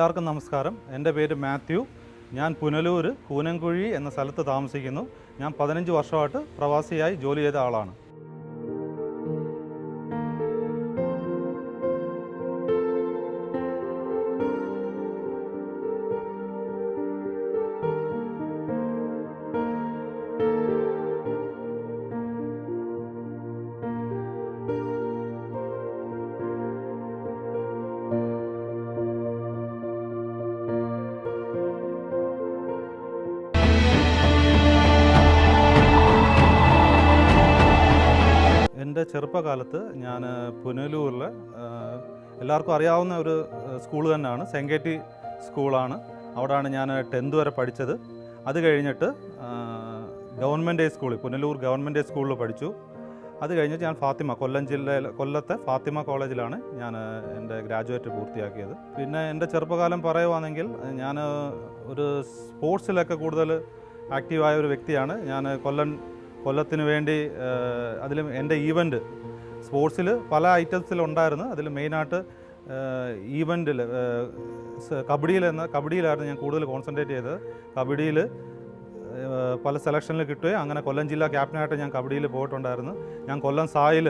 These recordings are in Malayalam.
എല്ലാവർക്കും നമസ്കാരം. എൻ്റെ പേര് മാത്യു. ഞാൻ പുനലൂർ കൂനംകുഴി എന്ന സ്ഥലത്ത് താമസിക്കുന്നു. ഞാൻ 15 വർഷമായിട്ട് പ്രവാസിയായി ജോലി ചെയ്ത ആളാണ്. എൻ്റെ ചെറുപ്പകാലത്ത് ഞാൻ പുനലൂരിൽ എല്ലാവർക്കും അറിയാവുന്ന ഒരു സ്കൂൾ തന്നെയാണ്, സെങ്കേറ്റി സ്കൂളാണ്. അവിടെയാണ് ഞാൻ 10th വരെ പഠിച്ചത്. അത് കഴിഞ്ഞിട്ട് ഗവൺമെൻറ് സ്കൂളിൽ, പുനലൂർ ഗവൺമെൻറ് സ്കൂളിൽ പഠിച്ചു. അത് കഴിഞ്ഞിട്ട് ഞാൻ കൊല്ലത്തെ ഫാത്തിമ കോളേജിലാണ് ഞാൻ എൻ്റെ ഗ്രാജുവേറ്റ് പൂർത്തിയാക്കിയത്. പിന്നെ എൻ്റെ ചെറുപ്പകാലം പറയുവാണെങ്കിൽ ഞാൻ ഒരു സ്പോർട്സിലൊക്കെ കൂടുതൽ ആക്റ്റീവായ ഒരു വ്യക്തിയാണ്. ഞാൻ കൊല്ലത്തിന് വേണ്ടി അതിൽ എൻ്റെ ഈവൻറ്റ് സ്പോർട്സിൽ പല ഐറ്റംസിലുണ്ടായിരുന്നു. അതിൽ മെയിനായിട്ട് ഈവൻറ്റിൽ കബഡിയിലായിരുന്നു ഞാൻ കൂടുതൽ കോൺസെൻട്രേറ്റ് ചെയ്തത്. കബഡിയിൽ പല സെലക്ഷനിൽ കിട്ടുകയും അങ്ങനെ കൊല്ലം ജില്ലാ ക്യാപ്റ്റനായിട്ട് ഞാൻ കബഡിയിൽ പോയിട്ടുണ്ടായിരുന്നു. ഞാൻ കൊല്ലം സായിൽ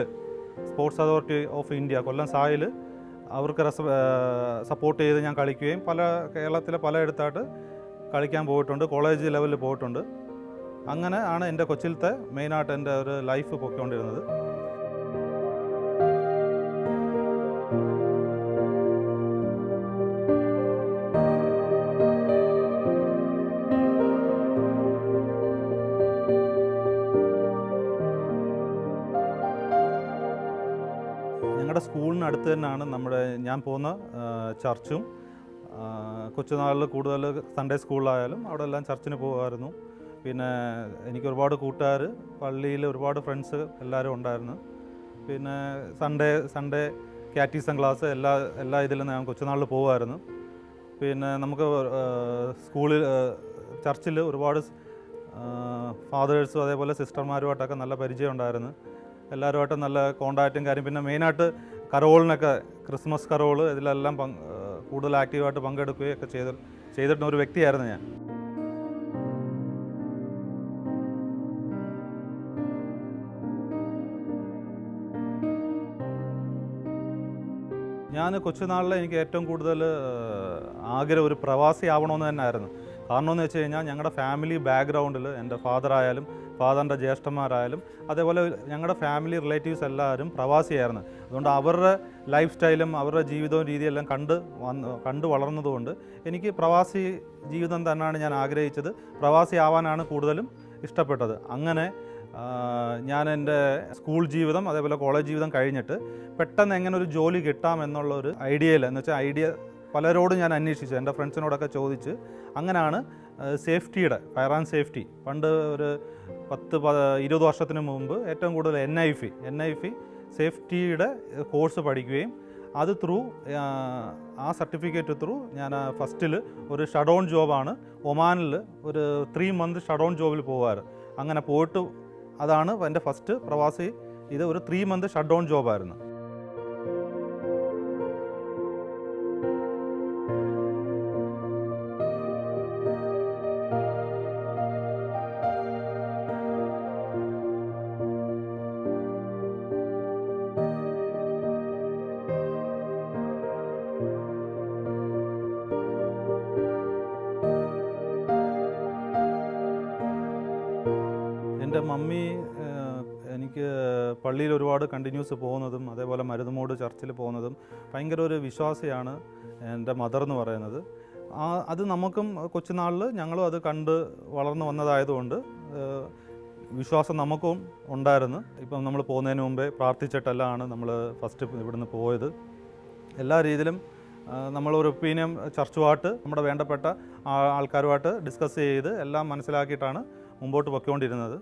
സ്പോർട്സ് അതോറിറ്റി ഓഫ് ഇന്ത്യ കൊല്ലം സായിൽ അവർക്ക് സപ്പോർട്ട് ചെയ്ത് ഞാൻ കളിക്കുകയും കേരളത്തിലെ പലയിടത്തായിട്ട് കളിക്കാൻ പോയിട്ടുണ്ട്. കോളേജ് ലെവലിൽ പോയിട്ടുണ്ട്. അങ്ങനെ ആണ് എൻ്റെ കൊച്ചിലത്തെ മെയിനായിട്ട് എൻ്റെ ഒരു ലൈഫ് പൊയ്ക്കൊണ്ടിരുന്നത്. ഞങ്ങളുടെ സ്കൂളിനടുത്ത് തന്നെയാണ് ഞാൻ പോകുന്ന ചർച്ചും. കൊച്ചുനാളിൽ കൂടുതൽ സൺഡേ സ്കൂളിലായാലും അവിടെ എല്ലാം ചർച്ചിന് പോകുമായിരുന്നു. പിന്നെ എനിക്ക് ഒരുപാട് കൂട്ടുകാർ, പള്ളിയിൽ ഒരുപാട് ഫ്രണ്ട്സ് എല്ലാവരും ഉണ്ടായിരുന്നു. പിന്നെ സൺഡേ കാറ്റീസം ക്ലാസ് എല്ലാ ഇതിലും ഞാൻ കൊച്ചുനാളിൽ പോകുമായിരുന്നു. പിന്നെ നമുക്ക് ചർച്ചിൽ ഒരുപാട് ഫാദേഴ്സും അതേപോലെ സിസ്റ്റർമാരുമായിട്ടൊക്കെ നല്ല പരിചയം ഉണ്ടായിരുന്നു. എല്ലാവരുമായിട്ടും നല്ല കോണ്ടാക്റ്റും കാര്യം. പിന്നെ മെയിനായിട്ട് കരോളിനൊക്കെ, ക്രിസ്മസ് കരോൾ ഇതിലെല്ലാം കൂടുതൽ ആക്റ്റീവായിട്ട് പങ്കെടുക്കുകയൊക്കെ ചെയ്തിട്ടുള്ള ഒരു വ്യക്തിയായിരുന്നു ഞാൻ. ഞാൻ കൊച്ചുനാളിൽ എനിക്ക് ഏറ്റവും കൂടുതൽ ആഗ്രഹം ഒരു പ്രവാസി ആവണമെന്ന് തന്നെ ആയിരുന്നു. കാരണം എന്ന് വെച്ച് കഴിഞ്ഞാൽ ഞങ്ങളുടെ ഫാമിലി ബാക്ക്ഗ്രൗണ്ടിൽ എൻ്റെ ഫാദറായാലും ഫാദറിൻ്റെ ജ്യേഷ്ഠന്മാരായാലും അതേപോലെ ഞങ്ങളുടെ ഫാമിലി റിലേറ്റീവ്സ് എല്ലാവരും പ്രവാസിയായിരുന്നു. അതുകൊണ്ട് അവരുടെ ലൈഫ് സ്റ്റൈലും അവരുടെ ജീവിതവും രീതിയെല്ലാം കണ്ടു വളർന്നതുകൊണ്ട് എനിക്ക് പ്രവാസി ജീവിതം തന്നെയാണ് ഞാൻ ആഗ്രഹിച്ചത്. പ്രവാസി ആവാനാണ് കൂടുതലും ഇഷ്ടപ്പെട്ടത്. അങ്ങനെ ഞാൻ എൻ്റെ സ്കൂൾ ജീവിതം അതേപോലെ കോളേജ് ജീവിതം കഴിഞ്ഞിട്ട് പെട്ടെന്ന് എങ്ങനെ ഒരു ജോലി കിട്ടാമെന്നുള്ളൊരു ഐഡിയ പലരോടും ഞാൻ അന്വേഷിച്ചു, എൻ്റെ ഫ്രണ്ട്സിനോടൊക്കെ ചോദിച്ച്. അങ്ങനെയാണ് ഫയർ ആൻഡ് സേഫ്റ്റി, പണ്ട് ഒരു 10-20 വർഷത്തിന് മുമ്പ് ഏറ്റവും കൂടുതൽ NIF സേഫ്റ്റിയുടെ കോഴ്സ് പഠിക്കുകയും അത് ആ സർട്ടിഫിക്കറ്റ് ത്രൂ ഞാൻ ഫസ്റ്റിൽ ഒരു ഷഡൗൺ ജോബാണ് ഒമാനിൽ ഒരു 3 month ഷഡൗൺ ജോബിൽ പോകാറ്. അങ്ങനെ പോയിട്ട് അതാണ് എൻ്റെ ഫസ്റ്റ് പ്രവാസി. ഇത് ഒരു 3 month ഷഡൗൺ ജോബായിരുന്നു. എൻ്റെ മമ്മി എനിക്ക് പള്ളിയിൽ ഒരുപാട് കണ്ടിന്യൂസ് പോകുന്നതും അതേപോലെ മരുന്നുമോട് ചർച്ചിൽ പോകുന്നതും ഭയങ്കര ഒരു വിശ്വാസിയാണ് എൻ്റെ മദർ എന്ന് പറയുന്നത്. അത് നമുക്കും കൊച്ചുനാളിൽ ഞങ്ങളും അത് കണ്ട് വളർന്നു വന്നതായതുകൊണ്ട് വിശ്വാസം നമുക്കും ഉണ്ടായിരുന്നു. ഇപ്പം നമ്മൾ പോകുന്നതിന് മുമ്പേ പ്രാർത്ഥിച്ചിട്ടെല്ലാമാണ് നമ്മൾ ഫസ്റ്റ് ഇവിടുന്ന് പോയത്. എല്ലാ രീതിയിലും നമ്മളൊരു ഒപ്പീനിയൻ ചർച്ചുമായിട്ട് നമ്മുടെ വേണ്ടപ്പെട്ട ആൾക്കാരുമായിട്ട് ഡിസ്കസ് ചെയ്ത് എല്ലാം മനസ്സിലാക്കിയിട്ടാണ് മുമ്പോട്ട് പൊയ്ക്കൊണ്ടിരുന്നത്.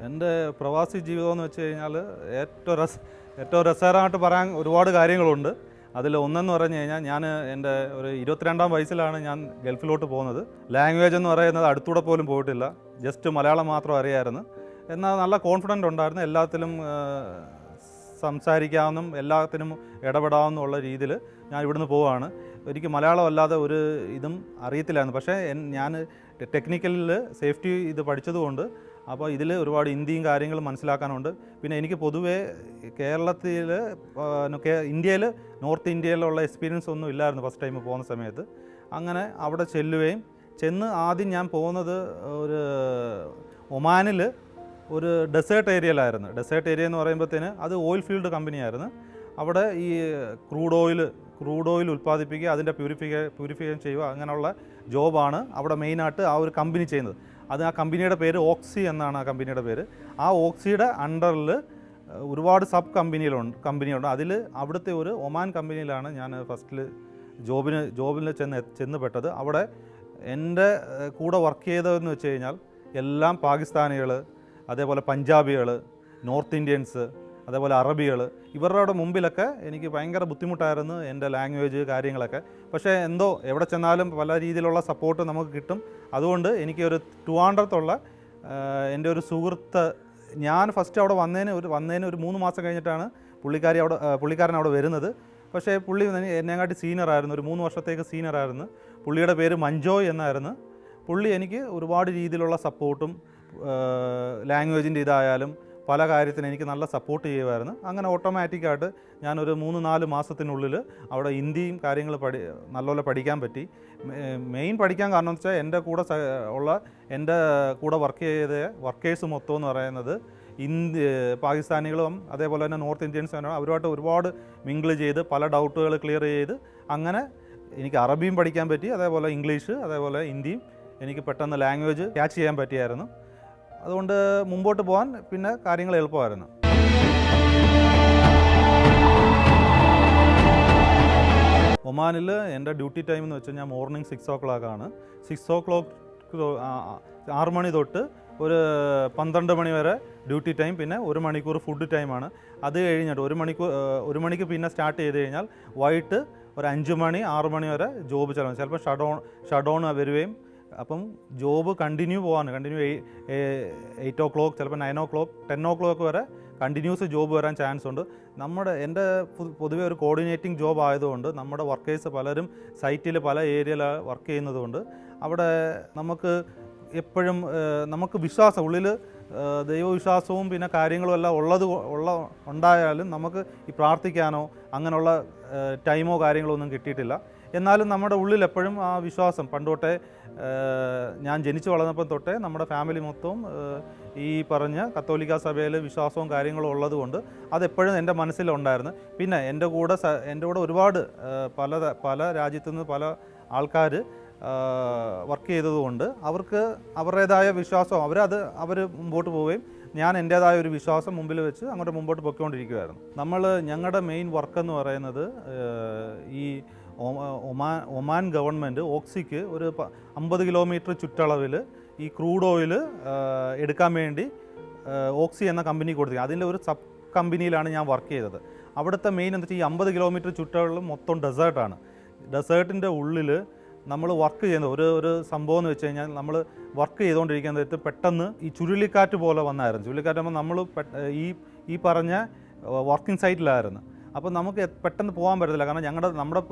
എൻ്റെ പ്രവാസി ജീവിതം എന്ന് വെച്ച് കഴിഞ്ഞാൽ ഏറ്റവും രസകരമായിട്ട് പറയാൻ ഒരുപാട് കാര്യങ്ങളുണ്ട്. അതിൽ ഒന്നെന്ന് പറഞ്ഞു കഴിഞ്ഞാൽ ഞാൻ എൻ്റെ ഒരു 22ാം വയസ്സിലാണ് ഞാൻ ഗൾഫിലോട്ട് പോകുന്നത്. ലാംഗ്വേജ് എന്ന് പറയുന്നത് അടുത്തൂടെ പോലും പോയിട്ടില്ല, ജസ്റ്റ് മലയാളം മാത്രം അറിയാമായിരുന്നു. എന്നാൽ നല്ല കോൺഫിഡൻ്റ് ഉണ്ടായിരുന്നു, എല്ലാത്തിലും സംസാരിക്കാവുന്നും എല്ലാത്തിനും ഇടപെടാവുന്നുള്ള രീതിയിൽ ഞാൻ ഇവിടുന്ന് പോവുകയാണ്. എനിക്ക് മലയാളം അല്ലാതെ ഒരു ഇതും അറിയത്തില്ലായിരുന്നു. പക്ഷേ ഞാൻ ടെക്നിക്കലിൽ സേഫ്റ്റി ഇത് പഠിച്ചതുകൊണ്ട് അപ്പോൾ ഇതിൽ ഒരുപാട് ഹിന്ദിയും കാര്യങ്ങളും മനസ്സിലാക്കാനുണ്ട്. പിന്നെ എനിക്ക് പൊതുവേ കേരളത്തിൽ ഇന്ത്യയിൽ നോർത്ത് ഇന്ത്യയിലുള്ള എക്സ്പീരിയൻസ് ഒന്നും ഇല്ലായിരുന്നു ഫസ്റ്റ് ടൈം പോകുന്ന സമയത്ത്. അങ്ങനെ അവിടെ ചെന്ന് ആദ്യം ഞാൻ പോകുന്നത് ഒരു ഒമാനിൽ ഒരു ഡെസേർട്ട് ഏരിയയിലായിരുന്നു. ഡെസേർട്ട് ഏരിയ എന്ന് പറയുമ്പോഴത്തേന് അത് ഓയിൽ ഫീൽഡ് കമ്പനിയായിരുന്നു. അവിടെ ഈ ക്രൂഡ് ഓയിൽ ഉൽപ്പാദിപ്പിക്കുക, അതിൻ്റെ പ്യൂരിഫിക്കേഷൻ ചെയ്യുക, അങ്ങനെയുള്ള ജോബാണ് അവിടെ മെയിനായിട്ട് ആ ഒരു കമ്പനി ചെയ്യുന്നത്. ആ കമ്പനിയുടെ പേര് ഓക്സി എന്നാണ് ആ കമ്പനിയുടെ പേര്. ആ ഓക്സിയുടെ അണ്ടറിൽ ഒരുപാട് സബ് കമ്പനിയുണ്ട്. അതിൽ അവിടുത്തെ ഒരു ഒമാൻ കമ്പനിയിലാണ് ഞാൻ ഫസ്റ്റിൽ ജോബിന് ചെന്ന് പെട്ടത്. അവിടെ എൻ്റെ കൂടെ വർക്ക് ചെയ്തതെന്ന് വെച്ച് കഴിഞ്ഞാൽ എല്ലാം പാകിസ്ഥാനികൾ, അതേപോലെ പഞ്ചാബികൾ, നോർത്ത് ഇന്ത്യൻസ്, അതേപോലെ അറബികൾ. ഇവരുടെ മുമ്പിലൊക്കെ എനിക്ക് ഭയങ്കര ബുദ്ധിമുട്ടായിരുന്നു എൻ്റെ ലാംഗ്വേജ് കാര്യങ്ങളൊക്കെ. പക്ഷേ എന്തോ എവിടെ ചെന്നാലും പല രീതിയിലുള്ള സപ്പോർട്ട് നമുക്ക് കിട്ടും. അതുകൊണ്ട് എനിക്കൊരു ട്രിവാൻഡ്രത്തുള്ള എൻ്റെ ഒരു സുഹൃത്ത്, ഞാൻ ഫസ്റ്റ് അവിടെ വന്നതിന് ഒരു 3 മാസം കഴിഞ്ഞിട്ടാണ് പുള്ളിക്കാരൻ അവിടെ വരുന്നത്. പക്ഷേ പുള്ളി എന്നെക്കാട്ടി സീനിയറായിരുന്നു, ഒരു 3 വർഷത്തേക്ക് സീനിയറായിരുന്നു. പുള്ളിയുടെ പേര് മഞ്ജോയ് എന്നായിരുന്നു. പുള്ളി എനിക്ക് ഒരുപാട് രീതിയിലുള്ള സപ്പോർട്ടും ലാംഗ്വേജിൻ്റെ ഇതായാലും പല കാര്യത്തിനും എനിക്ക് നല്ല സപ്പോർട്ട് ചെയ്യുമായിരുന്നു. അങ്ങനെ ഓട്ടോമാറ്റിക്കായിട്ട് ഞാനൊരു 3-4 മാസത്തിനുള്ളിൽ അവിടെ ഹിന്ദിയും കാര്യങ്ങൾ നല്ലപോലെ പഠിക്കാൻ പറ്റി. മെയിൻ പഠിക്കാൻ കാരണം എന്ന് വെച്ചാൽ എൻ്റെ കൂടെ വർക്ക് ചെയ്ത വർക്കേഴ്സ് മൊത്തം എന്ന് പറയുന്നത് പാകിസ്ഥാനികളും അതേപോലെ തന്നെ നോർത്ത് ഇന്ത്യൻസും അവരുമായിട്ട് ഒരുപാട് മിങ്കിൾ ചെയ്ത് പല ഡൗട്ടുകൾ ക്ലിയർ ചെയ്ത് അങ്ങനെ എനിക്ക് അറബിയും പഠിക്കാൻ പറ്റി. അതേപോലെ ഇംഗ്ലീഷ്, അതേപോലെ ഹിന്ദിയും എനിക്ക് പെട്ടെന്ന് ലാംഗ്വേജ് ക്യാച്ച് ചെയ്യാൻ പറ്റിയായിരുന്നു. അതുകൊണ്ട് മുമ്പോട്ട് പോകാൻ പിന്നെ കാര്യങ്ങൾ എളുപ്പമായിരുന്നു. ഒമാനിൽ എൻ്റെ ഡ്യൂട്ടി ടൈം എന്ന് വെച്ച് കഴിഞ്ഞാൽ മോർണിംഗ് 6 o'clock ആണ്. 6 o'clock 6 മണി തൊട്ട് ഒരു 12 മണി വരെ ഡ്യൂട്ടി ടൈം, പിന്നെ 1 മണിക്കൂർ ഫുഡ് ടൈമാണ്. അത് കഴിഞ്ഞിട്ട് 1 മണിക്ക് പിന്നെ സ്റ്റാർട്ട് ചെയ്ത് കഴിഞ്ഞാൽ വൈകിട്ട് ഒരു 5 മണി 6 മണി വരെ ജോബ് ചെലവ്. ചിലപ്പോൾ ഷട്ട് ഡൗൺ വരികയും അപ്പം ജോബ് കണ്ടിന്യൂ 8 o'clock, ചിലപ്പോൾ 9 o'clock 10 o'clock വരെ കണ്ടിന്യൂസ് ജോബ് വരാൻ ചാൻസ് ഉണ്ട്. എൻ്റെ പൊതുവെ ഒരു കോർഡിനേറ്റിംഗ് ജോബ് ആയതുകൊണ്ട് നമ്മുടെ വർക്കേഴ്സ് പലരും സൈറ്റിൽ പല ഏരിയയിൽ വർക്ക് ചെയ്യുന്നതുകൊണ്ട് അവിടെ നമുക്ക് എപ്പോഴും നമുക്ക് വിശ്വാസം ഉള്ളിൽ ദൈവവിശ്വാസവും പിന്നെ കാര്യങ്ങളും എല്ലാം ഉണ്ടായാലും നമുക്ക് ഈ പ്രാർത്ഥിക്കാനോ അങ്ങനെയുള്ള ടൈമോ കാര്യങ്ങളോ ഒന്നും കിട്ടിയിട്ടില്ല. എന്നാലും നമ്മുടെ ഉള്ളിൽ എപ്പോഴും ആ വിശ്വാസം പണ്ടുതൊട്ടേ, ഞാൻ ജനിച്ചു വളർന്നപ്പം തൊട്ടേ നമ്മുടെ ഫാമിലി മൊത്തവും ഈ പറഞ്ഞ കത്തോലിക്ക സഭയിൽ വിശ്വാസവും കാര്യങ്ങളും ഉള്ളതുകൊണ്ട് അതെപ്പോഴും എൻ്റെ മനസ്സിലുണ്ടായിരുന്നു. പിന്നെ എൻ്റെ കൂടെ ഒരുപാട് പല രാജ്യത്തു നിന്ന് പല ആൾക്കാർ വർക്ക് ചെയ്തതുകൊണ്ട് അവർക്ക് അവരുടേതായ വിശ്വാസം അവർ മുമ്പോട്ട് പോവുകയും ഞാൻ എൻ്റേതായ ഒരു വിശ്വാസം മുമ്പിൽ വെച്ച് അങ്ങോട്ട് മുമ്പോട്ട് പൊയ്ക്കൊണ്ടിരിക്കുകയായിരുന്നു. ഞങ്ങളുടെ മെയിൻ വർക്ക് എന്ന് പറയുന്നത് ഈ ഒമാൻ ഗവൺമെൻറ് ഓക്സിക്ക് ഒരു 50 കിലോമീറ്റർ ചുറ്റളവിൽ ഈ ക്രൂഡ് ഓയിൽ എടുക്കാൻ വേണ്ടി ഓക്സി എന്ന കമ്പനി കൊടുത്തിരിക്കുന്നത്. അതിൻ്റെ ഒരു സബ് കമ്പനിയിലാണ് ഞാൻ വർക്ക് ചെയ്തത്. അവിടുത്തെ മെയിൻ എന്താ വെച്ചാൽ ഈ 50 കിലോമീറ്റർ ചുറ്റളവിൽ മൊത്തം ഡെസേർട്ടാണ്. ഡെസേർട്ടിൻ്റെ ഉള്ളിൽ നമ്മൾ വർക്ക് ചെയ്യുന്നത് ഒരു സംഭവം എന്ന് വെച്ച് കഴിഞ്ഞാൽ നമ്മൾ വർക്ക് ചെയ്തുകൊണ്ടിരിക്കുന്നത് പെട്ടെന്ന് ഈ ചുഴലിക്കാറ്റ് പോലെ വന്നായിരുന്നു. ചുഴലിക്കാറ്റാകുമ്പോൾ നമ്മൾ ഈ പറഞ്ഞ വർക്കിംഗ് സൈറ്റിലായിരുന്നു. അപ്പോൾ നമുക്ക് പെട്ടെന്ന് പോകാൻ പറ്റത്തില്ല. കാരണം നമ്മുടെ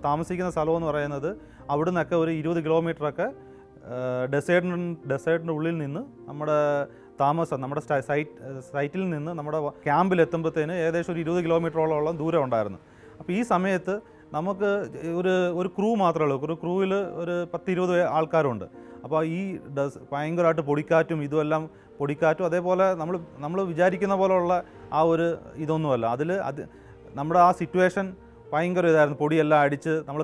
താമസിക്കുന്ന സ്ഥലമെന്ന് പറയുന്നത് അവിടെ നിന്നൊക്കെ ഒരു 20 കിലോമീറ്ററൊക്കെ ഡെസേർട്ടിൻ്റെ ഉള്ളിൽ നിന്ന് നമ്മുടെ സൈറ്റിൽ നിന്ന് നമ്മുടെ ക്യാമ്പിൽ എത്തുമ്പോഴത്തേന് ഏകദേശം ഒരു 20 കിലോമീറ്ററോളം ദൂരം ഉണ്ടായിരുന്നു. അപ്പോൾ ഈ സമയത്ത് നമുക്ക് ഒരു ക്രൂ മാത്രമേ ഉള്ളൂ. ഒരു ക്രൂവിൽ ഒരു 10-20 ആൾക്കാരുണ്ട്. അപ്പോൾ ഈ ഭയങ്കരമായിട്ട് പൊടിക്കാറ്റും അതേപോലെ നമ്മൾ വിചാരിക്കുന്ന പോലെയുള്ള ആ ഒരു ഇതൊന്നുമല്ല. നമ്മുടെ ആ സിറ്റുവേഷൻ ഭയങ്കര ഇതായിരുന്നു. പൊടിയെല്ലാം അടിച്ച് നമ്മൾ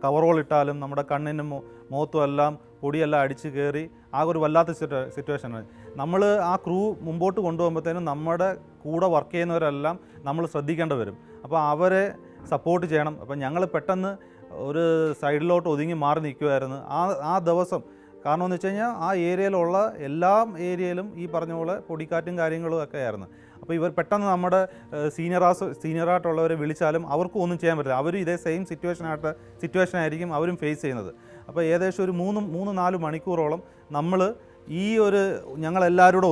കവറോൾ ഇട്ടാലും നമ്മുടെ കണ്ണിനും മുഖത്തും എല്ലാം പൊടിയെല്ലാം അടിച്ച് കയറി ഒരു വല്ലാത്ത സിറ്റുവേഷനാണ്. നമ്മൾ ആ ക്രൂ മുമ്പോട്ട് കൊണ്ടുപോകുമ്പോഴത്തേനും നമ്മുടെ കൂടെ വർക്ക് ചെയ്യുന്നവരെല്ലാം നമ്മൾ ശ്രദ്ധിക്കേണ്ടി വരും. അപ്പോൾ അവരെ സപ്പോർട്ട് ചെയ്യണം. അപ്പം ഞങ്ങൾ പെട്ടെന്ന് ഒരു സൈഡിലോട്ട് ഒതുങ്ങി മാറി നിൽക്കുമായിരുന്നു ആ ദിവസം. കാരണം എന്ന് വെച്ച് കഴിഞ്ഞാൽ ആ ഏരിയയിലുള്ള എല്ലാ ഏരിയയിലും ഈ പറഞ്ഞ പോലെ പൊടിക്കാറ്റും കാര്യങ്ങളും ഒക്കെ ആയിരുന്നു. അപ്പോൾ ഇവർ പെട്ടെന്ന് നമ്മുടെ സീനിയറായിട്ടുള്ളവരെ വിളിച്ചാലും അവർക്കും ഒന്നും ചെയ്യാൻ പറ്റില്ല. അവർ ഇതേ സെയിം സിറ്റുവേഷനായിരിക്കും അവരും ഫേസ് ചെയ്യുന്നത്. അപ്പോൾ ഏകദേശം ഒരു 3-4 മണിക്കൂറോളം നമ്മൾ ഈ ഒരു ഞങ്ങളെല്ലാവരും കൂടെ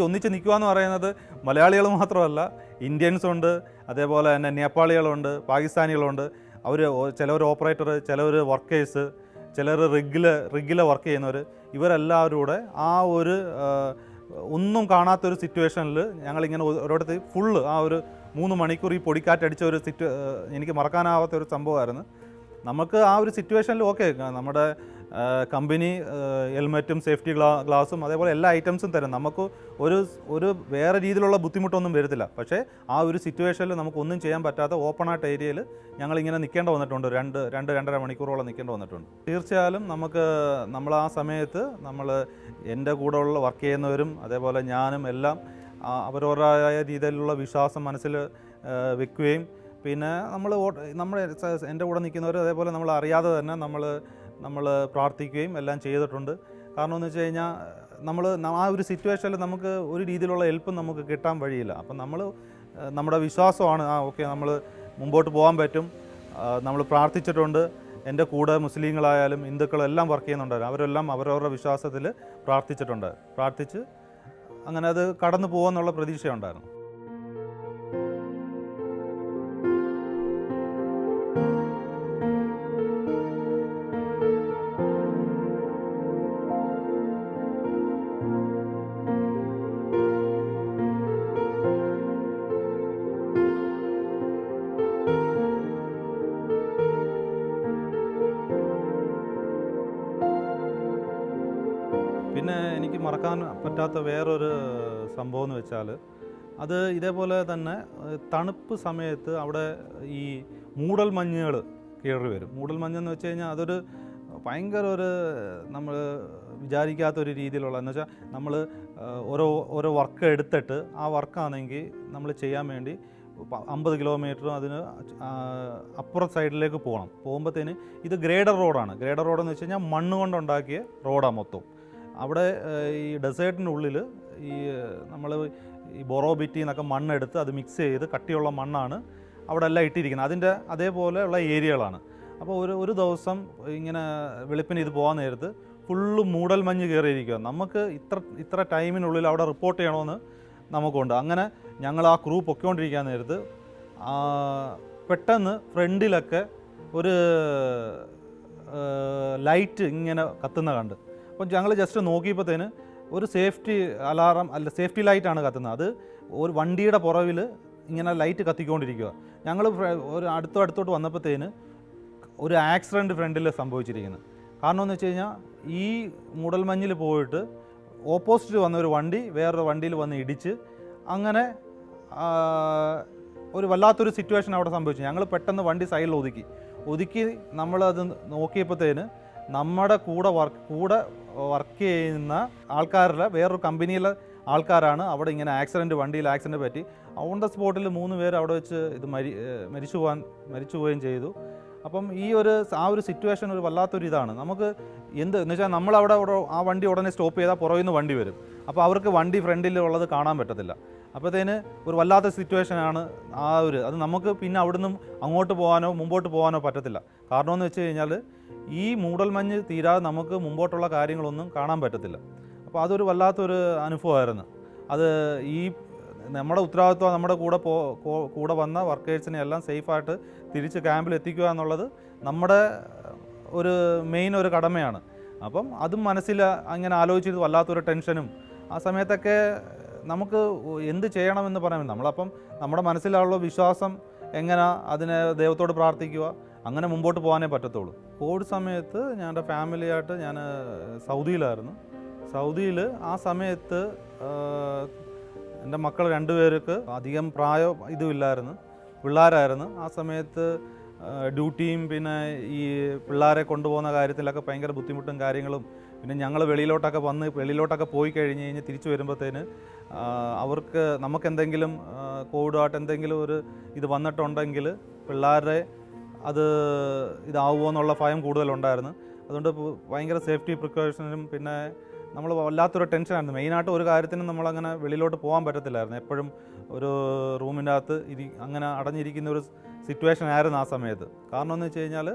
ഒന്നിച്ച് നിൽക്കുക എന്ന് പറയുന്നത് മലയാളികൾ മാത്രമല്ല, ഇന്ത്യൻസുണ്ട്, അതേപോലെ തന്നെ നേപ്പാളികളുണ്ട്, പാകിസ്ഥാനികളുണ്ട്. അവർ ചിലവർ ഓപ്പറേറ്റർ, ചിലവർ വർക്കേഴ്സ്, ചിലർ റിഗിൽ വർക്ക് ചെയ്യുന്നവർ, ഇവരെല്ലാവരും കൂടെ ആ ഒരു ഒന്നും കാണാത്തൊരു സിറ്റുവേഷനിൽ ഞങ്ങളിങ്ങനെ ഒരിടത്ത് ഫുള്ള് ആ ഒരു 3 മണിക്കൂർ ഈ പൊടിക്കാറ്റടിച്ച ഒരു എനിക്ക് മറക്കാനാവാത്ത ഒരു സംഭവമായിരുന്നു. നമുക്ക് ആ ഒരു സിറ്റുവേഷനിൽ ഓക്കെ, നമ്മുടെ കമ്പനി ഹെൽമെറ്റും സേഫ്റ്റി ഗ്ലാസും അതേപോലെ എല്ലാ ഐറ്റംസും തരും, നമുക്ക് ഒരു വേറെ രീതിയിലുള്ള ബുദ്ധിമുട്ടൊന്നും വരത്തില്ല. പക്ഷേ ആ ഒരു സിറ്റുവേഷനിൽ നമുക്കൊന്നും ചെയ്യാൻ പറ്റാത്ത ഓപ്പണായിട്ട് ഏരിയയിൽ ഞങ്ങളിങ്ങനെ നിൽക്കേണ്ട വന്നിട്ടുണ്ട്. 2-2.5 മണിക്കൂറോളം നിൽക്കേണ്ട വന്നിട്ടുണ്ട്. തീർച്ചയായും നമ്മൾ ആ സമയത്ത് എൻ്റെ കൂടെയുള്ള വർക്ക് ചെയ്യുന്നവരും അതേപോലെ ഞാനും എല്ലാം അവരവരായ രീതിയിലുള്ള വിശ്വാസം മനസ്സിൽ വെക്കുകയും പിന്നെ എൻ്റെ കൂടെ നിൽക്കുന്നവർ അതേപോലെ നമ്മൾ അറിയാതെ തന്നെ നമ്മൾ പ്രാർത്ഥിക്കുകയും എല്ലാം ചെയ്തിട്ടുണ്ട്. കാരണം എന്ന് വെച്ച് കഴിഞ്ഞാൽ ആ ഒരു സിറ്റുവേഷനിൽ നമുക്ക് ഒരു രീതിയിലുള്ള ഹെൽപ്പും നമുക്ക് കിട്ടാൻ വഴിയില്ല. അപ്പം നമ്മുടെ വിശ്വാസമാണ് ഓക്കെ, നമ്മൾ മുമ്പോട്ട് പോകാൻ പറ്റും. നമ്മൾ പ്രാർത്ഥിച്ചിട്ടുണ്ട്. എൻ്റെ കൂടെ മുസ്ലിങ്ങളായാലും ഹിന്ദുക്കളെല്ലാം വർക്ക് ചെയ്യുന്നുണ്ടായിരുന്നു. അവരെല്ലാം അവരവരുടെ വിശ്വാസത്തിൽ പ്രാർത്ഥിച്ച് അങ്ങനെ അത് കടന്നു പോകുമെന്നുള്ള പ്രതീക്ഷയുണ്ടായിരുന്നു. പിന്നെ എനിക്ക് മറക്കാൻ പറ്റാത്ത വേറൊരു സംഭവം എന്ന് വെച്ചാൽ, അത് ഇതേപോലെ തന്നെ തണുപ്പ് സമയത്ത് അവിടെ ഈ മൂടൽമഞ്ഞുകൾ കയറി വരും. മൂടൽമഞ്ഞെന്ന് വെച്ച് കഴിഞ്ഞാൽ അതൊരു ഭയങ്കര നമ്മൾ വിചാരിക്കാത്തൊരു രീതിയിലുള്ള, എന്ന് വെച്ചാൽ നമ്മൾ ഓരോ വർക്ക് എടുത്തിട്ട് ആ വർക്കാണെങ്കിൽ നമ്മൾ ചെയ്യാൻ വേണ്ടി 50 കിലോമീറ്ററും അതിന് അപ്പുറം സൈഡിലേക്ക് പോകുമ്പോഴത്തേന് ഇത് ഗ്രേഡർ റോഡാണ്. ഗ്രേഡർ റോഡെന്ന് വെച്ച് കഴിഞ്ഞാൽ മണ്ണ് കൊണ്ടുണ്ടാക്കിയ റോഡാണ് മൊത്തം. അവിടെ ഈ ഡെസേർട്ടിനുള്ളിൽ നമ്മൾ ഈ ബൊറോബിറ്റി എന്നൊക്കെ മണ്ണെടുത്ത് അത് മിക്സ് ചെയ്ത് കട്ടിയുള്ള മണ്ണാണ് അവിടെ എല്ലാം ഇട്ടിരിക്കുന്നത്. അതിൻ്റെ അതേപോലെയുള്ള ഏരിയകളാണ്. അപ്പോൾ ഒരു ദിവസം ഇങ്ങനെ വെളുപ്പിന് ഇത് പോകാൻ നേരത്ത് ഫുള്ള് മൂടൽ മഞ്ഞ് കയറിയിരിക്കുക. നമുക്ക് ഇത്ര ടൈമിനുള്ളിൽ അവിടെ റിപ്പോർട്ട് ചെയ്യണമെന്ന് നമുക്കുണ്ട്. അങ്ങനെ ഞങ്ങൾ ആ ക്രൂ പൊയ്ക്കൊണ്ടിരിക്കാൻ നേരത്ത് പെട്ടെന്ന് ഫ്രണ്ടിലൊക്കെ ഒരു ലൈറ്റ് ഇങ്ങനെ കത്തുന്ന കണ്ട്. അപ്പം ഞങ്ങൾ ജസ്റ്റ് നോക്കിയപ്പോഴത്തേന് ഒരു സേഫ്റ്റി ലൈറ്റാണ് കത്തുന്നത്. അത് ഒരു വണ്ടിയുടെ പുറവിൽ ഇങ്ങനെ ലൈറ്റ് കത്തിക്കൊണ്ടിരിക്കുക. ഞങ്ങൾ ഒരു അടുത്തോട്ട് വന്നപ്പോഴത്തേന് ഒരു ആക്സിഡൻറ്റ് ഫ്രണ്ടിൽ സംഭവിച്ചിരിക്കുന്നത്. കാരണം എന്ന് വെച്ച് കഴിഞ്ഞാൽ ഈ മൂടൽമഞ്ഞിൽ പോയിട്ട് ഓപ്പോസിറ്റ് വന്ന ഒരു വണ്ടി വേറൊരു വണ്ടിയിൽ വന്ന് ഇടിച്ച് അങ്ങനെ ഒരു വല്ലാത്തൊരു സിറ്റുവേഷൻ അവിടെ സംഭവിച്ചു. ഞങ്ങൾ പെട്ടെന്ന് വണ്ടി സൈഡിൽ ഒതുക്കി നമ്മളത് നോക്കിയപ്പോഴത്തേന് നമ്മുടെ കൂടെ വർക്ക് ചെയ്യുന്ന ആൾക്കാരുടെ വേറൊരു കമ്പനിയിലെ ആൾക്കാരാണ് അവിടെ ഇങ്ങനെ വണ്ടിയിൽ ആക്സിഡൻറ്റ് പറ്റി ഓൺ ദ സ്പോട്ടിൽ 3 പേര് അവിടെ വെച്ച് ഇത് മരിച്ചു പോവുകയും ചെയ്തു. അപ്പം ആ ഒരു സിറ്റുവേഷൻ ഒരു വല്ലാത്തൊരു ഇതാണ്. നമുക്ക് എന്ന് വെച്ചാൽ നമ്മളവിടെ ആ വണ്ടി ഉടനെ സ്റ്റോപ്പ് ചെയ്താൽ പുറകിൽ നിന്ന് വണ്ടി വരും. അപ്പോൾ അവർക്ക് വണ്ടി ഫ്രണ്ടിലുള്ളത് കാണാൻ പറ്റത്തില്ല. അപ്പോഴത്തേന് ഒരു വല്ലാത്ത സിറ്റുവേഷനാണ് അത് നമുക്ക് പിന്നെ അവിടുന്ന് അങ്ങോട്ട് പോകാനോ മുമ്പോട്ട് പോകാനോ പറ്റത്തില്ല. കാരണം എന്ന് വെച്ച് കഴിഞ്ഞാൽ ഈ മൂടൽമഞ്ഞ് തീരാതെ നമുക്ക് മുമ്പോട്ടുള്ള കാര്യങ്ങളൊന്നും കാണാൻ പറ്റത്തില്ല. അപ്പോൾ അതൊരു വല്ലാത്തൊരു അനുഭവമായിരുന്നു. അത് നമ്മുടെ ഉത്തരവാദിത്വം നമ്മുടെ കൂടെ വന്ന വർക്കേഴ്സിനെ എല്ലാം സേഫായിട്ട് തിരിച്ച് ക്യാമ്പിൽ എത്തിക്കുക എന്നുള്ളത് നമ്മുടെ മെയിൻ ഒരു കടമയാണ്. അപ്പം അതും മനസ്സിൽ അങ്ങനെ ആലോചിച്ചത് വല്ലാത്തൊരു ടെൻഷനും ആ സമയത്തൊക്കെ നമുക്ക് എന്ത് ചെയ്യണമെന്ന് പറയാൻ നമ്മളപ്പം നമ്മുടെ മനസ്സിലുള്ള വിശ്വാസം എങ്ങനെ അതിനെ ദൈവത്തോട് പ്രാർത്ഥിക്കുക, അങ്ങനെ മുമ്പോട്ട് പോകാനേ പറ്റത്തുള്ളൂ. കോവിഡ് സമയത്ത് എൻ്റെ ഫാമിലിയായിട്ട് ഞാൻ സൗദിയിലായിരുന്നു. സൗദിയിൽ ആ സമയത്ത് എൻ്റെ മക്കൾ 2 പേർക്ക് അധികം ഇതുമില്ലായിരുന്നു, പിള്ളേരായിരുന്നു. ആ സമയത്ത് ഡ്യൂട്ടിയും പിന്നെ ഈ പിള്ളേരെ കൊണ്ടുപോകുന്ന കാര്യത്തിലൊക്കെ ഭയങ്കര ബുദ്ധിമുട്ടും കാര്യങ്ങളും. പിന്നെ ഞങ്ങൾ വെളിയിലോട്ടൊക്കെ പോയി കഴിഞ്ഞ് തിരിച്ചു വരുമ്പോഴത്തേന് നമുക്കെന്തെങ്കിലും കോവിഡായിട്ട് എന്തെങ്കിലും ഇത് വന്നിട്ടുണ്ടെങ്കിൽ പിള്ളേരെ ഇതാവുമോ എന്നുള്ള ഭയം കൂടുതലുണ്ടായിരുന്നു. അതുകൊണ്ട് ഭയങ്കര സേഫ്റ്റി പ്രിക്കോഷനും പിന്നെ നമ്മൾ വല്ലാത്തൊരു ടെൻഷനായിരുന്നു. മെയിനായിട്ട് ഒരു കാര്യത്തിനും നമ്മളങ്ങനെ വെളിയിലോട്ട് പോകാൻ പറ്റത്തില്ലായിരുന്നു. എപ്പോഴും ഒരു റൂമിൻ്റെ അകത്ത് അങ്ങനെ അടഞ്ഞിരിക്കുന്ന ഒരു സിറ്റുവേഷൻ ആയിരുന്നു ആ സമയത്ത്. കാരണം എന്ന് വെച്ച് കഴിഞ്ഞാൽ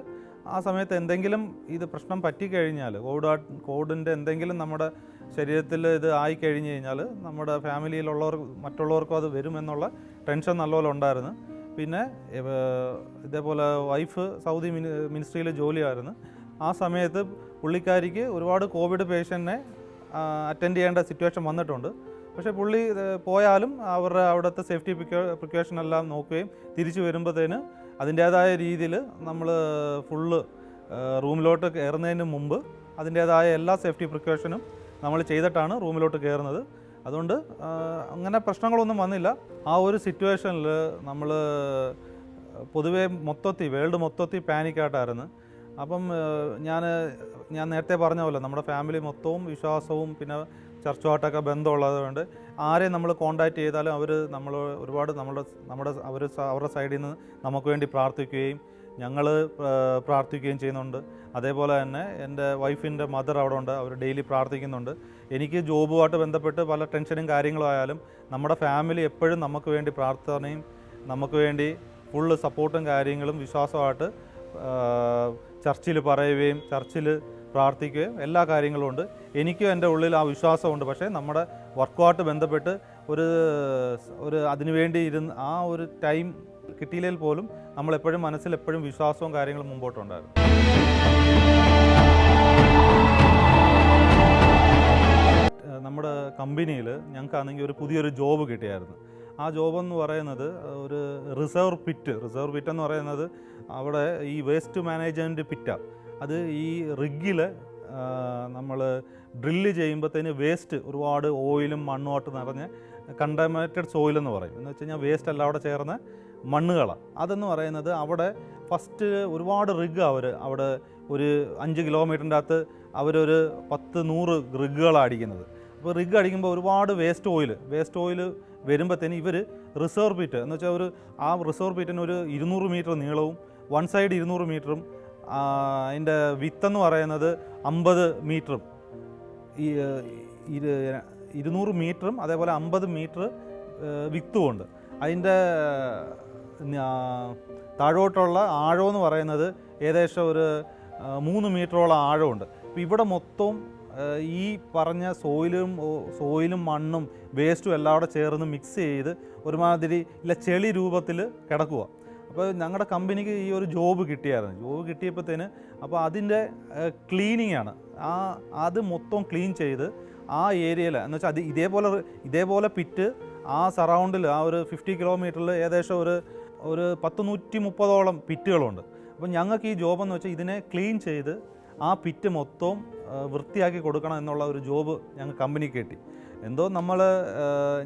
ആ സമയത്ത് എന്തെങ്കിലും പ്രശ്നം പറ്റിക്കഴിഞ്ഞാൽ കോവിഡിൻ്റെ എന്തെങ്കിലും നമ്മുടെ ശരീരത്തിൽ ഇത് ആയിക്കഴിഞ്ഞ് കഴിഞ്ഞാൽ നമ്മുടെ ഫാമിലിയിലുള്ളവർ മറ്റുള്ളവർക്കും അത് വരുമെന്നുള്ള ടെൻഷൻ നല്ലപോലെ ഉണ്ടായിരുന്നു. പിന്നെ ഇതേപോലെ വൈഫ് സൗദി മിനിസ്ട്രിയിൽ ജോലിയായിരുന്നു. ആ സമയത്ത് പുള്ളിക്കാരിക്ക് ഒരുപാട് കോവിഡ് പേഷ്യൻറ്റിനെ അറ്റൻഡ് ചെയ്യേണ്ട സിറ്റുവേഷൻ വന്നിട്ടുണ്ട്. പക്ഷേ പുള്ളി പോയാലും അവിടുത്തെ സേഫ്റ്റി പ്രിക്കോഷൻ എല്ലാം നോക്കുകയും തിരിച്ചു വരുമ്പോഴത്തേന് അതിൻ്റേതായ രീതിയിൽ നമ്മൾ ഫുള്ള് റൂമിലോട്ട് കയറുന്നതിന് മുമ്പ് അതിൻ്റേതായ എല്ലാ സേഫ്റ്റി പ്രിക്കോഷനും നമ്മൾ ചെയ്തിട്ടാണ് റൂമിലോട്ട് കയറുന്നത്. അതുകൊണ്ട് അങ്ങനെ പ്രശ്നങ്ങളൊന്നും വന്നില്ല. ആ ഒരു സിറ്റുവേഷനിൽ നമ്മൾ പൊതുവേ വേൾഡ് മൊത്തത്തിൽ പാനിക്കായിട്ടായിരുന്നു. അപ്പം ഞാൻ നേരത്തെ പറഞ്ഞ പോലെ നമ്മുടെ ഫാമിലി മൊത്തവും വിശ്വാസവും പിന്നെ ചർച്ചുമായിട്ടൊക്കെ ബന്ധമുള്ളതുകൊണ്ട് ആരെയും നമ്മൾ കോണ്ടാക്ട് ചെയ്താലും അവർ ഒരുപാട് അവരുടെ സൈഡിൽ നിന്ന് നമുക്ക് വേണ്ടി പ്രാർത്ഥിക്കുകയും ഞങ്ങൾ പ്രാർത്ഥിക്കുകയും ചെയ്യുന്നുണ്ട്. അതേപോലെ തന്നെ എൻ്റെ വൈഫിൻ്റെ മദർ അവിടെ ഉണ്ട്, അവർ ഡെയിലി പ്രാർത്ഥിക്കുന്നുണ്ട്. എനിക്ക് ജോബുമായിട്ട് ബന്ധപ്പെട്ട് പല ടെൻഷനും കാര്യങ്ങളും ആയാലും നമ്മുടെ ഫാമിലി എപ്പോഴും നമുക്ക് വേണ്ടി പ്രാർത്ഥനയും നമുക്ക് വേണ്ടി ഫുള്ള് സപ്പോർട്ടും കാര്യങ്ങളും വിശ്വാസമായിട്ട് ചർച്ചിൽ പറയുകയും ചർച്ചിൽ പ്രാർത്ഥിക്കുകയും എല്ലാ കാര്യങ്ങളും ഉണ്ട്. എനിക്കും എൻ്റെ ഉള്ളിൽ ആ വിശ്വാസമുണ്ട്. പക്ഷേ നമ്മുടെ വർക്കുമായിട്ട് ബന്ധപ്പെട്ട് ഒരു അതിനുവേണ്ടി ആ ഒരു ടൈം കിട്ടിയില്ലെങ്കിൽ പോലും നമ്മളെപ്പോഴും മനസ്സിൽ എപ്പോഴും വിശ്വാസവും കാര്യങ്ങളും മുമ്പോട്ടുണ്ടായിരുന്നു. നമ്മുടെ കമ്പനിയിൽ ഞങ്ങൾക്കാണെങ്കിൽ ഒരു പുതിയൊരു ജോബ് കിട്ടിയായിരുന്നു. ആ ജോബെന്ന് പറയുന്നത് ഒരു റിസർവ് പിറ്റ് എന്ന് പറയുന്നത് അവിടെ ഈ വേസ്റ്റ് മാനേജ്മെൻറ്റ് പിറ്റാണ്. അത് ഈ റിഗ്ഗിൽ നമ്മൾ ഡ്രില്ല് ചെയ്യുമ്പോഴത്തേന് വേസ്റ്റ് ഒരുപാട് ഓയിലും മണ്ണുമായിട്ട് നിറഞ്ഞ് കണ്ടമിനേറ്റഡ് സോയിൽ എന്ന് പറയും. എന്ന് വെച്ച് കഴിഞ്ഞാൽ വേസ്റ്റ് എല്ലാം അവിടെ ചേർന്ന് മണ്ണുകളാണ്. അതെന്ന് പറയുന്നത് അവിടെ ഫസ്റ്റ് ഒരുപാട് റിഗ് അവിടെ ഒരു 5 കിലോമീറ്ററിൻ്റെ അകത്ത് അവരൊരു 10-100 റിഗുകളാണ് അടിക്കുന്നത്. അപ്പോൾ റിഗ് അടിക്കുമ്പോൾ ഒരുപാട് വേസ്റ്റ് ഓയിൽ വരുമ്പോഴത്തേന് ഇവർ റിസർവ് പിറ്റ് എന്ന് വെച്ചാൽ ആ റിസർവ് പിറ്റിന് ഒരു 200 മീറ്റർ നീളവും വൺ സൈഡ് 200 മീറ്ററും അതിൻ്റെ വിത്തെന്ന് പറയുന്നത് 50 മീറ്ററും 200 മീറ്ററും അതേപോലെ 50 മീറ്റർ വിത്തുമുണ്ട്. അതിൻ്റെ താഴോട്ടുള്ള ആഴമെന്ന് പറയുന്നത് ഏകദേശം ഒരു 3 മീറ്ററോളം ആഴമുണ്ട്. അപ്പോൾ ഇവിടെ മൊത്തം ഈ പറഞ്ഞ സോയിലും മണ്ണും വേസ്റ്റും എല്ലാം കൂടെ ചേർന്ന് മിക്സ് ചെയ്ത് ഒരുമാതിരി ചെളി രൂപത്തിൽ കിടക്കുക. അപ്പോൾ ഞങ്ങളുടെ കമ്പനിക്ക് ഈ ഒരു ജോബ് കിട്ടിയപ്പോഴത്തേന് അപ്പോൾ അതിൻ്റെ ക്ലീനിങ് ആണ്. അത് മൊത്തം ക്ലീൻ ചെയ്ത് ആ ഏരിയയിൽ എന്ന് വെച്ചാൽ ഇതേപോലെ പിറ്റ് ആ സറൗണ്ടിൽ ആ ഒരു 50 കിലോമീറ്ററിൽ ഏകദേശം ഒരു 130ഓളം പിറ്റുകളുണ്ട്. അപ്പോൾ ഞങ്ങൾക്ക് ഈ ജോബെന്ന് വെച്ചാൽ ഇതിനെ ക്ലീൻ ചെയ്ത് ആ പിറ്റ് മൊത്തം വൃത്തിയാക്കി കൊടുക്കണം എന്നുള്ള ഒരു ജോബ് ഞങ്ങൾ കമ്പനിക്ക് കിട്ടി.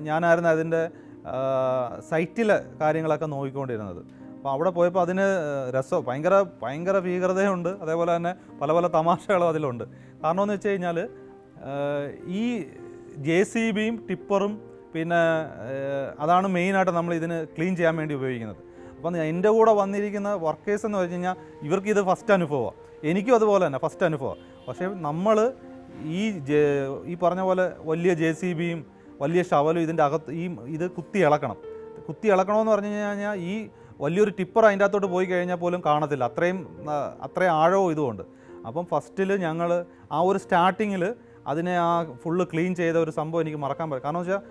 ഞാനായിരുന്നു അതിൻ്റെ സൈറ്റിലെ കാര്യങ്ങളൊക്കെ നോക്കിക്കൊണ്ടിരുന്നത്. അപ്പോൾ അവിടെ പോയപ്പോൾ അതിന് ഭയങ്കര ഭീകരതയുണ്ട്. അതേപോലെ തന്നെ പല തമാശകളും അതിലുണ്ട്. കാരണം എന്ന് വെച്ച് കഴിഞ്ഞാൽ ഈ JCBയും ടിപ്പറും പിന്നെ അതാണ് മെയിനായിട്ട് നമ്മൾ ഇതിന് ക്ലീൻ ചെയ്യാൻ വേണ്ടി ഉപയോഗിക്കുന്നത്. അപ്പം എൻ്റെ കൂടെ വന്നിരിക്കുന്ന വർക്കേഴ്സ് എന്ന് വെച്ച് കഴിഞ്ഞാൽ ഇവർക്കിത് ഫസ്റ്റ് അനുഭവമാണ്. എനിക്കും അതുപോലെ തന്നെ ഫസ്റ്റ് അനുഭവമാണ്. പക്ഷേ നമ്മൾ ഈ പറഞ്ഞ പോലെ വലിയ JCBയും വലിയ ഷവലും ഇതിൻ്റെ അകത്ത് ഇത് കുത്തി ഇളക്കണമെന്ന് പറഞ്ഞു കഴിഞ്ഞാൽ ഈ വലിയൊരു ടിപ്പർ അതിൻ്റെ അകത്തോട്ട് പോയി കഴിഞ്ഞാൽ പോലും കാണത്തില്ല, അത്രയും ആഴവും ഇതുമുണ്ട്. അപ്പം ഫസ്റ്റിൽ ഞങ്ങൾ ആ ഒരു സ്റ്റാർട്ടിങ്ങിൽ അതിനെ ഫുള്ള് ക്ലീൻ ചെയ്ത ഒരു സംഭവം എനിക്ക് മറക്കാൻ പറ്റും. കാരണം വെച്ചാൽ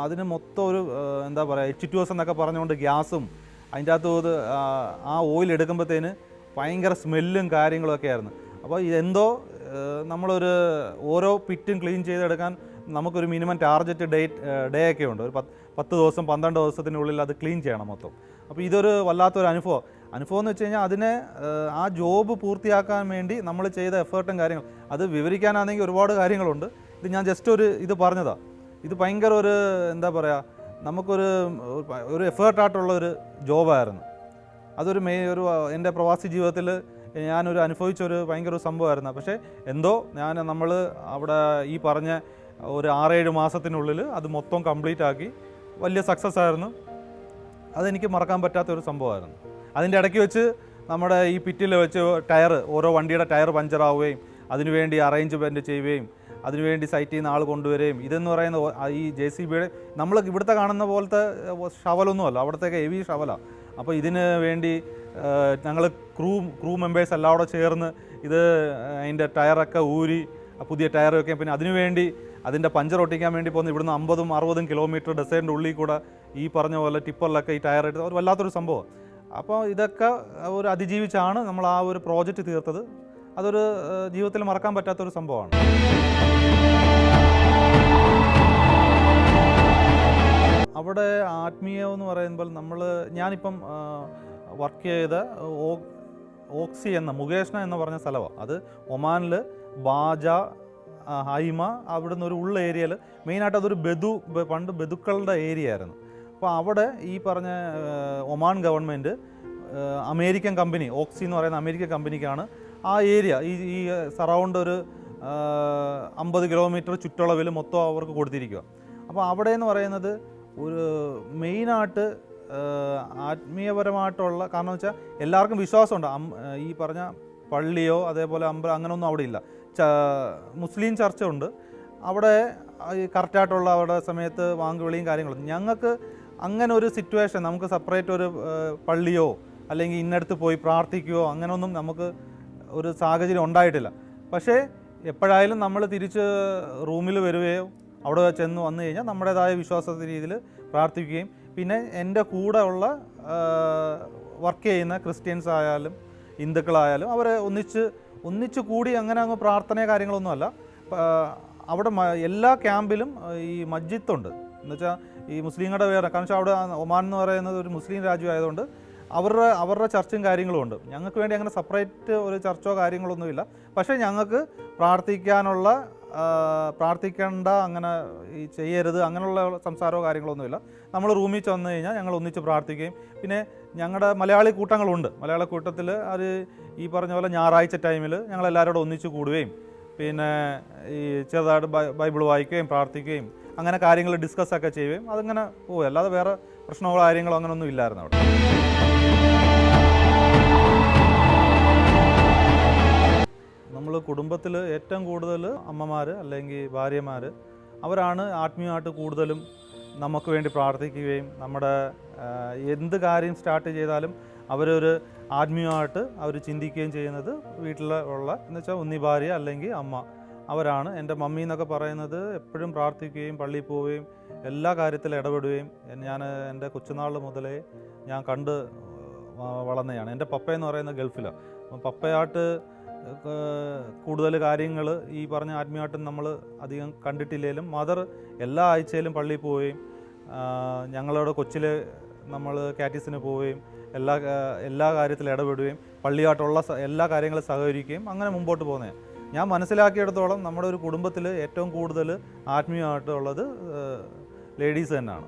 അതിന് മൊത്തം എന്താ പറയുക H2S എന്നൊക്കെ പറഞ്ഞുകൊണ്ട് ഗ്യാസും അതിൻ്റെ അകത്ത് ആ ഓയിൽ എടുക്കുമ്പോഴത്തേന് ഭയങ്കര സ്മെല്ലും കാര്യങ്ങളൊക്കെ ആയിരുന്നു. അപ്പോൾ നമ്മളൊരു ഓരോ പിറ്റും ക്ലീൻ ചെയ്തെടുക്കാൻ നമുക്കൊരു മിനിമം ടാർഗറ്റ് ഡേ ഒക്കെ ഉണ്ട്. ഒരു 10 ദിവസം 12 ദിവസത്തിനുള്ളിൽ അത് ക്ലീൻ ചെയ്യണം മൊത്തം. അപ്പോൾ ഇതൊരു വല്ലാത്തൊരു അനുഭവം എന്ന് വെച്ച് കഴിഞ്ഞാൽ ആ ജോബ് പൂർത്തിയാക്കാൻ വേണ്ടി നമ്മൾ ചെയ്ത എഫേർട്ടും കാര്യങ്ങൾ അത് വിവരിക്കാനാണെങ്കിൽ ഒരുപാട് കാര്യങ്ങളുണ്ട്. ഇത് ഞാൻ ജസ്റ്റ് ഇത് പറഞ്ഞതാണ്. ഇത് ഭയങ്കര എന്താ പറയുക, നമുക്കൊരു എഫേർട്ടായിട്ടുള്ളൊരു ജോബായിരുന്നു. അതൊരു എൻ്റെ പ്രവാസി ജീവിതത്തിൽ ഞാനൊരു അനുഭവിച്ചൊരു ഭയങ്കര സംഭവമായിരുന്നു. പക്ഷേ നമ്മൾ അവിടെ ഈ പറഞ്ഞ ഒരു 6-7 മാസത്തിനുള്ളിൽ അത് മൊത്തം കംപ്ലീറ്റ് ആക്കി. വലിയ സക്സസ് ആയിരുന്നു. അതെനിക്ക് മറക്കാൻ പറ്റാത്തൊരു സംഭവമായിരുന്നു. അതിൻ്റെ ഇടയ്ക്ക് വെച്ച് നമ്മുടെ ഈ പിറ്റിൽ വെച്ച് ഓരോ വണ്ടിയുടെ ടയർ പഞ്ചറാവുകയും അതിനുവേണ്ടി അറേഞ്ച്മെൻറ്റ് ചെയ്യുകയും അതിനുവേണ്ടി സൈറ്റിൽ നിന്ന് ആൾ കൊണ്ടുവരികയും ഇതെന്ന് പറയുന്ന ഈ JCBയുടെ നമ്മൾ ഇവിടുത്തെ കാണുന്ന പോലത്തെ ഷവലൊന്നുമല്ല, അവിടത്തേക്ക് ഹെവി ഷവലാണ്. അപ്പോൾ ഇതിന് വേണ്ടി ഞങ്ങൾ ക്രൂ മെമ്പേഴ്സ് എല്ലാം കൂടെ ചേർന്ന് അതിൻ്റെ ടയറൊക്കെ ഊരി പുതിയ ടയർ വയ്ക്കാൻ, പിന്നെ അതിനുവേണ്ടി അതിൻ്റെ പഞ്ചർ ഒട്ടിക്കാൻ വേണ്ടി പോകുന്ന ഇവിടുന്ന് 50-60 കിലോമീറ്റർ ഡെസേർട്ടിൻ്റെ ഉള്ളിൽ കൂടെ ഈ പറഞ്ഞ പോലെ ടിപ്പറിലൊക്കെ ഈ ടയർ ഇട്ട് ഒരു വല്ലാത്തൊരു സംഭവം. അപ്പോൾ ഇതൊക്കെ ഒരു അതിജീവിച്ചാണ് നമ്മൾ ആ ഒരു പ്രോജക്റ്റ് തീർത്തത്. അതൊരു ജീവിതത്തിൽ മറക്കാൻ പറ്റാത്തൊരു സംഭവമാണ്. അവിടെ ആത്മീയം എന്ന് പറയുമ്പോൾ ഞാനിപ്പം വർക്ക് ചെയ്ത ഓക്സി എന്ന മുകേഷ്ന എന്ന് പറഞ്ഞ സ്ഥലമാണ്. അത് ഒമാനിൽ ബാജ, ഹൈമ, അവിടുന്ന് ഒരു ഉള്ള ഏരിയയിൽ മെയിനായിട്ട് അതൊരു പണ്ട് ബദുക്കളുടെ ഏരിയ ആയിരുന്നു. അപ്പോൾ അവിടെ ഈ പറഞ്ഞ ഒമാൻ ഗവൺമെൻറ് അമേരിക്കൻ കമ്പനി, ഓക്സി എന്ന് പറയുന്ന അമേരിക്കൻ കമ്പനിക്കാണ് ആ ഏരിയ ഈ സറൗണ്ട് ഒരു 50 കിലോമീറ്റർ ചുറ്റളവിൽ മൊത്തം അവർക്ക് കൊടുത്തിരിക്കുക. അപ്പോൾ അവിടെ എന്ന് പറയുന്നത് ഒരു മെയിനായിട്ട് ആത്മീയപരമായിട്ടുള്ള, കാരണം വെച്ചാൽ എല്ലാവർക്കും വിശ്വാസമുണ്ട്. ഈ പറഞ്ഞ പള്ളിയോ അതേപോലെ അമ്പലം അങ്ങനെയൊന്നും അവിടെ ഇല്ല. മുസ്ലിം ചർച്ച ഉണ്ട് അവിടെ, ഈ കറക്റ്റായിട്ടുള്ള അവിടെ സമയത്ത് വാങ്ങുവിളിയും കാര്യങ്ങളും. ഞങ്ങൾക്ക് അങ്ങനെ ഒരു സിറ്റുവേഷൻ, നമുക്ക് സെപ്പറേറ്റ് ഒരു പള്ളിയോ അല്ലെങ്കിൽ ഇന്നടുത്ത് പോയി പ്രാർത്ഥിക്കുകയോ അങ്ങനെയൊന്നും നമുക്ക് ഒരു സാഹചര്യം ഉണ്ടായിട്ടില്ല. പക്ഷേ എപ്പോഴായാലും നമ്മൾ തിരിച്ച് റൂമിൽ വരികയോ അവിടെ ചെന്ന് വന്നു കഴിഞ്ഞാൽ നമ്മുടേതായ വിശ്വാസത്തിൻ്റെ രീതിയിൽ പ്രാർത്ഥിക്കുകയും, പിന്നെ എൻ്റെ കൂടെ ഉള്ള വർക്ക് ചെയ്യുന്ന ക്രിസ്ത്യൻസ് ആയാലും ഹിന്ദുക്കളായാലും അവരെ ഒന്നിച്ച് കൂടി അങ്ങനെ അങ്ങ് പ്രാർത്ഥന കാര്യങ്ങളൊന്നുമല്ല. അവിടെ എല്ലാ ക്യാമ്പിലും ഈ മസ്ജിദുണ്ട്. എന്നുവെച്ചാൽ ഈ മുസ്ലിങ്ങളുടെ വേറെ, കാരണം വെച്ചാൽ അവിടെ ഒമാൻ എന്ന് പറയുന്നത് ഒരു മുസ്ലിം രാജ്യമായതുകൊണ്ട് അവരുടെ ചർച്ചും കാര്യങ്ങളും ഉണ്ട്. ഞങ്ങൾക്ക് വേണ്ടി അങ്ങനെ സെപ്പറേറ്റ് ഒരു ചർച്ചോ കാര്യങ്ങളൊന്നുമില്ല. പക്ഷേ ഞങ്ങൾക്ക് പ്രാർത്ഥിക്കേണ്ട, അങ്ങനെ ഈ ചെയ്യരുത് അങ്ങനെയുള്ള സംസാരമോ കാര്യങ്ങളൊന്നുമില്ല. നമ്മൾ റൂമിൽ ചെന്ന് കഴിഞ്ഞാൽ ഞങ്ങൾ ഒന്നിച്ച് പ്രാർത്ഥിക്കുകയും, പിന്നെ ഞങ്ങളുടെ മലയാളി കൂട്ടങ്ങളുണ്ട്. മലയാള കൂട്ടത്തിൽ അത് ഈ പറഞ്ഞ പോലെ ഞായറാഴ്ച ടൈമിൽ ഞങ്ങളെല്ലാവരോടും ഒന്നിച്ച് കൂടുകയും, പിന്നെ ഈ ചെറുതായിട്ട് ബൈബിൾ വായിക്കുകയും പ്രാർത്ഥിക്കുകയും അങ്ങനെ കാര്യങ്ങൾ ഡിസ്കസ്സൊക്കെ ചെയ്യുകയും അതിങ്ങനെ പോകും. അല്ലാതെ വേറെ പ്രശ്നങ്ങളോ കാര്യങ്ങളോ അങ്ങനെയൊന്നും ഇല്ലായിരുന്നു അവിടെ. നമ്മൾ കുടുംബത്തിൽ ഏറ്റവും കൂടുതൽ അമ്മമാർ അല്ലെങ്കിൽ ഭാര്യമാർ അവരാണ് ആത്മീയമായിട്ട് കൂടുതലും നമുക്ക് വേണ്ടി പ്രാർത്ഥിക്കുകയും നമ്മുടെ എന്ത് കാര്യം സ്റ്റാർട്ട് ചെയ്താലും അവരൊരു ആത്മീയമായിട്ട് അവർ ചിന്തിക്കുകയും ചെയ്യുന്നത് വീട്ടിലുള്ള എന്ന് വെച്ചാൽ ഒന്നി ഭാര്യ അല്ലെങ്കിൽ അമ്മ അവരാണ്. എൻ്റെ മമ്മി എന്നൊക്കെ പറയുന്നത് എപ്പോഴും പ്രാർത്ഥിക്കുകയും പള്ളിയിൽ പോവുകയും എല്ലാ കാര്യത്തിലും ഇടപെടുകയും ഞാൻ എൻ്റെ കൊച്ചുനാൾ മുതലേ ഞാൻ കണ്ട് വളർന്നതാണ്. എൻ്റെ പപ്പയെന്ന് പറയുന്നത് ഗൾഫിലാണ്. പപ്പയായിട്ട് കൂടുതൽ കാര്യങ്ങൾ ഈ പറഞ്ഞ ആത്മീയമായിട്ട് നമ്മൾ അധികം കണ്ടിട്ടില്ലെങ്കിലും മദർ എല്ലാ ആഴ്ചയിലും പള്ളിയിൽ പോവുകയും ഞങ്ങളോട് കൊച്ചിൽ നമ്മൾ കാറ്റീസിന് പോവുകയും എല്ലാ കാര്യത്തിലും ഇടപെടുകയും പള്ളിയായിട്ടുള്ള എല്ലാ കാര്യങ്ങളും സഹകരിക്കുകയും അങ്ങനെ മുമ്പോട്ട് പോകുന്നത്. ഞാൻ മനസ്സിലാക്കിയിടത്തോളം നമ്മുടെ ഒരു കുടുംബത്തിൽ ഏറ്റവും കൂടുതൽ ആത്മീയമായിട്ടുള്ളത് ലേഡീസ് തന്നെയാണ്.